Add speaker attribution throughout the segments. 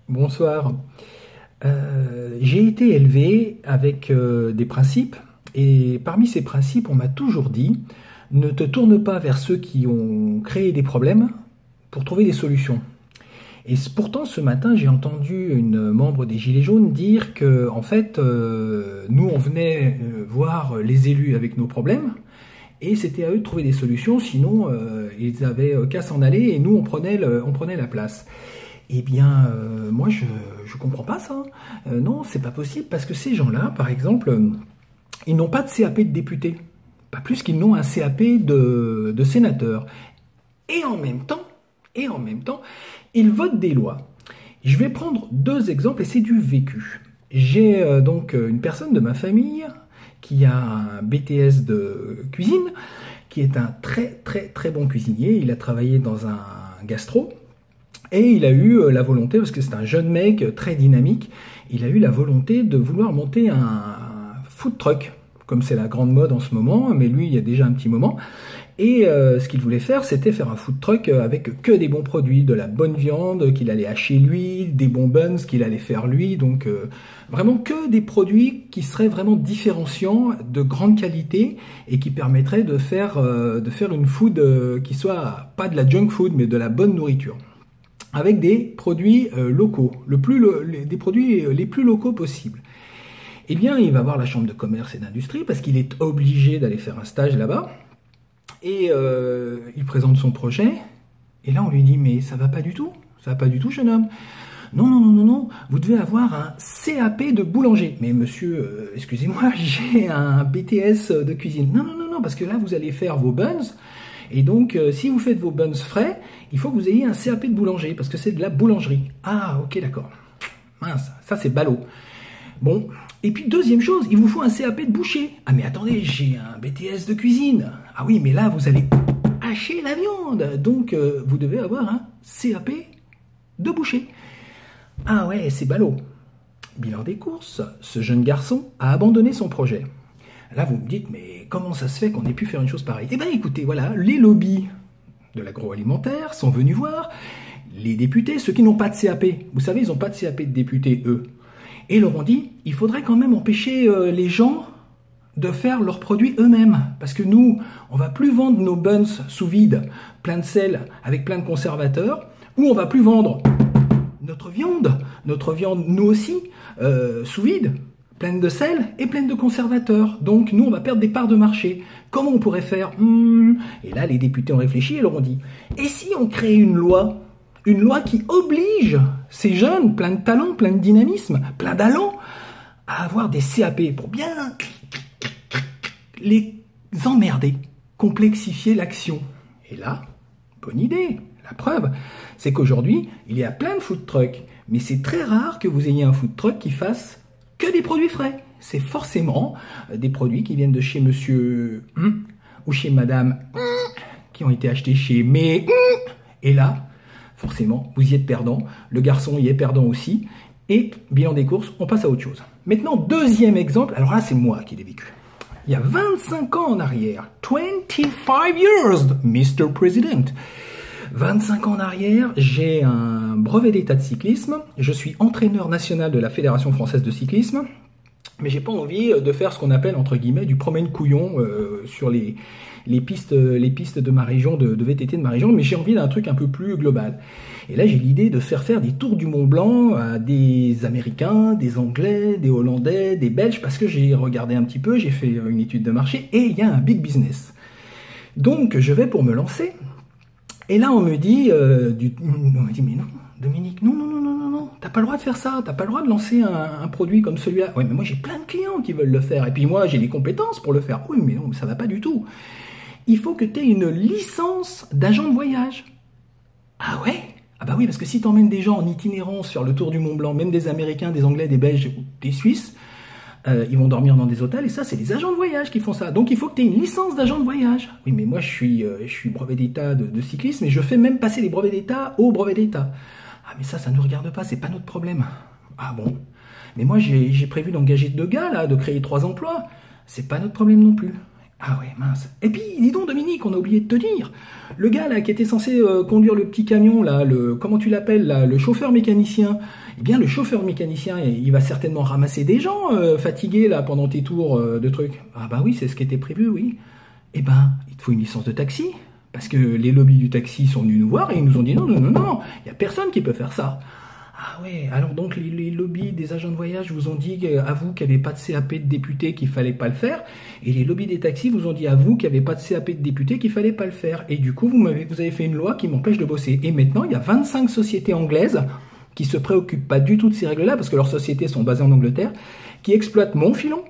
Speaker 1: Bonsoir. J'ai été élevé avec des principes et parmi ces principes, on m'a toujours dit ne te tourne pas vers ceux qui ont créé des problèmes pour trouver des solutions. Et pourtant, ce matin, j'ai entendu une membre des Gilets jaunes dire que, en fait, nous, on venait voir les élus avec nos problèmes et c'était à eux de trouver des solutions, sinon ils avaient qu'à s'en aller et nous, on prenait la place. Eh bien, moi, je comprends pas ça. Non, c'est pas possible parce que ces gens-là, par exemple, ils n'ont pas de CAP de député, pas plus qu'ils n'ont un CAP de sénateur. Et en même temps, ils votent des lois. Je vais prendre deux exemples et c'est du vécu. J'ai donc une personne de ma famille qui a un BTS de cuisine, qui est un très bon cuisinier. Il a travaillé dans un gastro. Et il a eu la volonté, parce que c'est un jeune mec très dynamique, il a eu la volonté de vouloir monter un food truck, comme c'est la grande mode en ce moment, mais lui il y a déjà un petit moment. Et ce qu'il voulait faire, c'était faire un food truck avec que des bons produits, de la bonne viande qu'il allait hacher lui, des bons buns qu'il allait faire lui, donc vraiment que des produits qui seraient vraiment différenciants, de grande qualité, et qui permettraient de faire une food qui soit pas de la junk food, mais de la bonne nourriture avec des produits locaux, des produits les plus locaux possibles. Eh bien, il va voir la chambre de commerce et d'industrie parce qu'il est obligé d'aller faire un stage là-bas. Et il présente son projet. Et là, on lui dit, mais ça va pas du tout. Ça va pas du tout, jeune homme. Non, vous devez avoir un CAP de boulanger. Mais monsieur, excusez-moi, j'ai un BTS de cuisine. Non, parce que là, vous allez faire vos buns. Et donc, si vous faites vos buns frais, il faut que vous ayez un CAP de boulanger, parce que c'est de la boulangerie. Ah, ok, d'accord. Mince, ça c'est ballot. Bon, et puis deuxième chose, il vous faut un CAP de boucher. Ah mais attendez, j'ai un BTS de cuisine. Ah oui, mais là, vous allez hacher la viande. Donc, vous devez avoir un CAP de boucher. Ah ouais, c'est ballot. Bilan des courses, ce jeune garçon a abandonné son projet. Là, vous me dites, mais comment ça se fait qu'on ait pu faire une chose pareille? Eh bien, écoutez, voilà, les lobbies de l'agroalimentaire sont venus voir les députés, ceux qui n'ont pas de CAP. Vous savez, ils n'ont pas de CAP de députés, eux. Et ils leur ont dit, il faudrait quand même empêcher les gens de faire leurs produits eux-mêmes. Parce que nous, on va plus vendre nos buns sous vide, plein de sel, avec plein de conservateurs, ou on va plus vendre notre viande nous aussi, sous vide, pleine de sel et pleine de conservateurs. Donc, nous, on va perdre des parts de marché. Comment on pourrait faire? Et là, les députés ont réfléchi et leur ont dit, et si on crée une loi qui oblige ces jeunes, plein de talent, plein de dynamisme, plein d'allant, à avoir des CAP pour bien les emmerder, complexifier l'action. Et là, bonne idée. La preuve, c'est qu'aujourd'hui, il y a plein de food trucks, mais c'est très rare que vous ayez un food truck qui fasse que des produits frais. C'est forcément des produits qui viennent de chez monsieur ou chez madame qui ont été achetés chez mais et là, forcément, vous y êtes perdant. Le garçon y est perdant aussi. Et bilan des courses, on passe à autre chose. Maintenant, deuxième exemple. Alors là, c'est moi qui l'ai vécu. Il y a 25 ans en arrière. 25 years, Mr. President. 25 ans en arrière, j'ai un brevet d'état de cyclisme. Je suis entraîneur national de la Fédération française de cyclisme. Mais j'ai pas envie de faire ce qu'on appelle, entre guillemets, du promène-couillon sur les pistes de ma région, de VTT de ma région, mais j'ai envie d'un truc un peu plus global. Et là, j'ai l'idée de faire des tours du Mont Blanc à des Américains, des Anglais, des Hollandais, des Belges, parce que j'ai regardé un petit peu, j'ai fait une étude de marché, et il y a un big business. Donc, je vais pour me lancer. Et là, on me dit, mais non, Dominique, non, t'as pas le droit de faire ça, t'as pas le droit de lancer un produit comme celui-là. Oui, mais moi, j'ai plein de clients qui veulent le faire, et puis moi, j'ai les compétences pour le faire. Oui, mais non, ça va pas du tout. Il faut que tu aies une licence d'agent de voyage. Ah ouais? Ah bah oui, parce que si t'emmènes des gens en itinérance faire le tour du Mont Blanc, même des Américains, des Anglais, des Belges, des Suisses, ils vont dormir dans des hôtels, et ça, c'est les agents de voyage qui font ça. Donc, il faut que tu aies une licence d'agent de voyage. Oui, mais moi, je suis brevet d'état de cyclisme, et je fais même passer les brevets d'état au brevet d'état. Ah, mais ça ne nous regarde pas, c'est pas notre problème. Ah bon? Mais moi, j'ai prévu d'engager 2 gars, là, de créer 3 emplois. C'est pas notre problème non plus. Ah ouais, mince. Et puis, dis donc, Dominique, on a oublié de te dire. Le gars, là, qui était censé conduire le petit camion, là, comment tu l'appelles, là, le chauffeur mécanicien. Eh bien, le chauffeur mécanicien, il va certainement ramasser des gens fatigués, là, pendant tes tours de trucs. Ah bah oui, c'est ce qui était prévu, oui. Eh ben, il te faut une licence de taxi. Parce que les lobbies du taxi sont venus nous voir et ils nous ont dit non, non, non, non, il n'y a personne qui peut faire ça. Ah ouais, alors donc les lobbies des agents de voyage vous ont dit à vous qu'il n'y avait pas de CAP de député qu'il fallait pas le faire, et les lobbies des taxis vous ont dit à vous qu'il n'y avait pas de CAP de député qu'il fallait pas le faire. Et du coup, vous avez fait une loi qui m'empêche de bosser. Et maintenant, il y a 25 sociétés anglaises qui se préoccupent pas du tout de ces règles-là, parce que leurs sociétés sont basées en Angleterre, qui exploitent mon filon,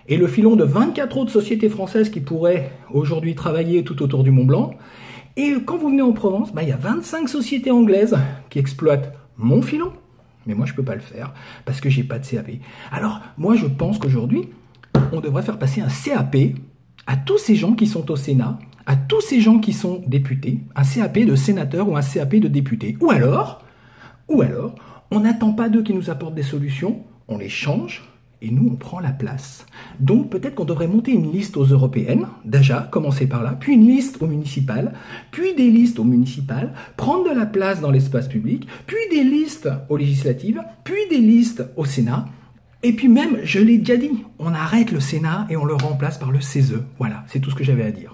Speaker 1: et le filon de 24 autres sociétés françaises qui pourraient aujourd'hui travailler tout autour du Mont Blanc. Et quand vous venez en Provence, il y a 25 sociétés anglaises qui exploitent mon filon. Mais moi, je ne peux pas le faire parce que j'ai pas de CAP. Alors, moi, je pense qu'aujourd'hui, on devrait faire passer un CAP à tous ces gens qui sont au Sénat, à tous ces gens qui sont députés, un CAP de sénateur ou un CAP de député. Ou alors, on n'attend pas d'eux qui nous apportent des solutions, on les change, et nous, on prend la place. Donc, peut-être qu'on devrait monter une liste aux européennes, déjà, commencer par là, puis une liste aux municipales, puis des listes aux municipales, prendre de la place dans l'espace public, puis des listes aux législatives, puis des listes au Sénat, et puis même, je l'ai déjà dit, on arrête le Sénat et on le remplace par le CESE. Voilà, c'est tout ce que j'avais à dire.